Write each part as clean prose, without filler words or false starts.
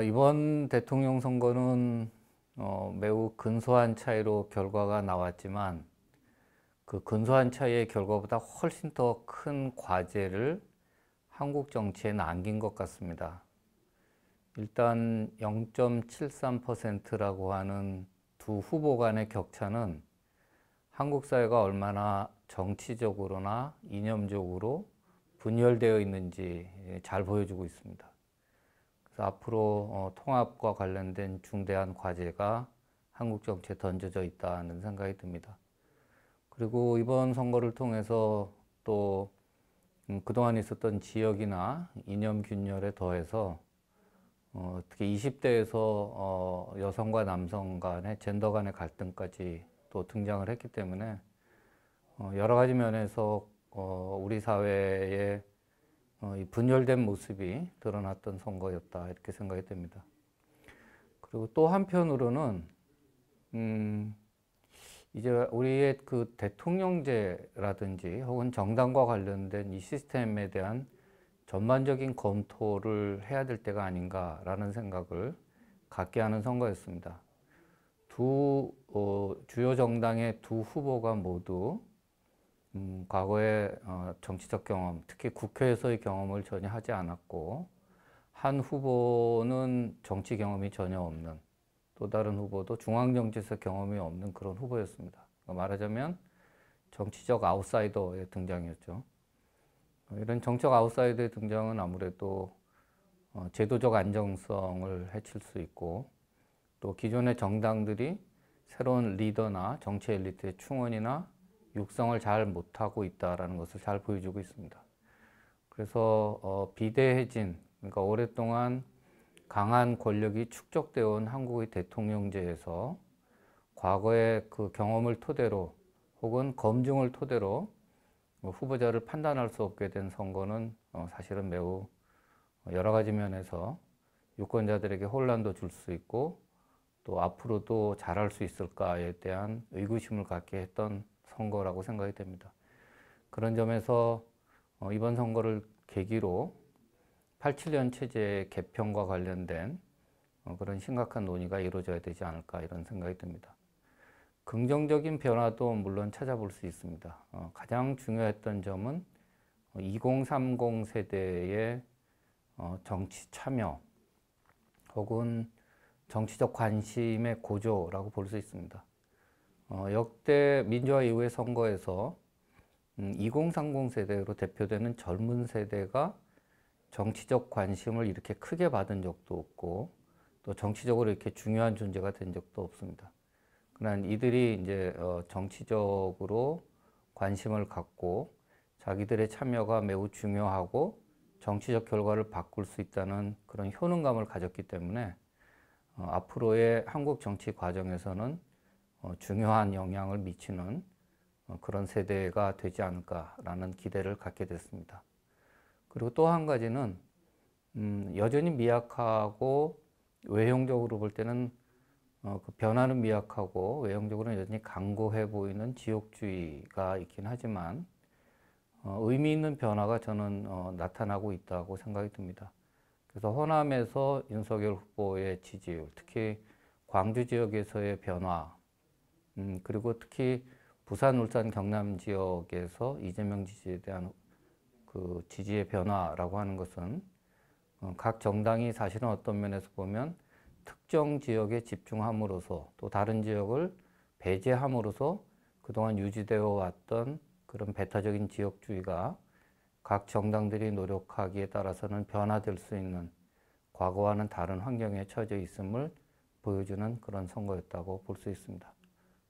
이번 대통령 선거는 매우 근소한 차이로 결과가 나왔지만 그 근소한 차이의 결과보다 훨씬 더 큰 과제를 한국 정치에 남긴 것 같습니다. 일단 0.73%라고 하는 두 후보 간의 격차는 한국 사회가 얼마나 정치적으로나 이념적으로 분열되어 있는지 잘 보여주고 있습니다. 그래서 앞으로 통합과 관련된 중대한 과제가 한국 정치에 던져져 있다는 생각이 듭니다. 그리고 이번 선거를 통해서 또 그동안 있었던 지역이나 이념 균열에 더해서 특히 20대에서 여성과 남성 간의 젠더 간의 갈등까지 또 등장을 했기 때문에 여러 가지 면에서 우리 사회의 이 분열된 모습이 드러났던 선거였다 이렇게 생각이 됩니다. 그리고 또 한편으로는 이제 우리의 그 대통령제라든지 혹은 정당과 관련된 이 시스템에 대한 전반적인 검토를 해야 될 때가 아닌가라는 생각을 갖게 하는 선거였습니다. 두 주요 정당의 두 후보가 모두 과거의 정치적 경험, 특히 국회에서의 경험을 전혀 하지 않았고, 한 후보는 정치 경험이 전혀 없는, 또 다른 후보도 중앙정치에서 경험이 없는 그런 후보였습니다. 말하자면 정치적 아웃사이더의 등장이었죠. 이런 정책 아웃사이더의 등장은 아무래도 제도적 안정성을 해칠 수 있고, 또 기존의 정당들이 새로운 리더나 정치 엘리트의 충원이나 육성을 잘 못하고 있다는 것을 잘 보여주고 있습니다. 그래서 비대해진, 그러니까 오랫동안 강한 권력이 축적되어 온 한국의 대통령제에서 과거의 그 경험을 토대로 혹은 검증을 토대로 후보자를 판단할 수 없게 된 선거는 사실은 매우 여러 가지 면에서 유권자들에게 혼란도 줄 수 있고 또 앞으로도 잘할 수 있을까에 대한 의구심을 갖게 했던 선거라고 생각이 됩니다. 그런 점에서 이번 선거를 계기로 87년 체제 개편과 관련된 그런 심각한 논의가 이루어져야 되지 않을까 이런 생각이 듭니다. 긍정적인 변화도 물론 찾아볼 수 있습니다. 가장 중요했던 점은 2030 세대의 정치 참여 혹은 정치적 관심의 고조라고 볼 수 있습니다. 역대 민주화 이후의 선거에서 2030 세대로 대표되는 젊은 세대가 정치적 관심을 이렇게 크게 받은 적도 없고 또 정치적으로 이렇게 중요한 존재가 된 적도 없습니다. 그러나 이들이 이제 정치적으로 관심을 갖고 자기들의 참여가 매우 중요하고 정치적 결과를 바꿀 수 있다는 그런 효능감을 가졌기 때문에 앞으로의 한국 정치 과정에서는 중요한 영향을 미치는 그런 세대가 되지 않을까라는 기대를 갖게 됐습니다. 그리고 또 한 가지는 여전히 미약하고 외형적으로 볼 때는 그 변화는 미약하고 외형적으로는 여전히 강고해 보이는 지역주의가 있긴 하지만 의미 있는 변화가 저는 나타나고 있다고 생각이 듭니다. 그래서 호남에서 윤석열 후보의 지지율, 특히 광주 지역에서의 변화, 그리고 특히 부산, 울산, 경남 지역에서 이재명 지지에 대한 그 지지의 변화라고 하는 것은 각 정당이 사실은 어떤 면에서 보면 특정 지역에 집중함으로써 또 다른 지역을 배제함으로써 그동안 유지되어 왔던 그런 배타적인 지역주의가 각 정당들이 노력하기에 따라서는 변화될 수 있는 과거와는 다른 환경에 처져 있음을 보여주는 그런 선거였다고 볼 수 있습니다.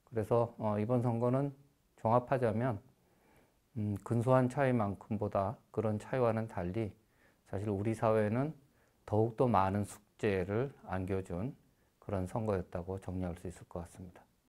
그래서 이번 선거는 종합하자면 근소한 차이만큼보다 그런 차이와는 달리 사실 우리 사회는 더욱더 많은 숙제를 안겨준 그런 선거였다고 정리할 수 있을 것 같습니다.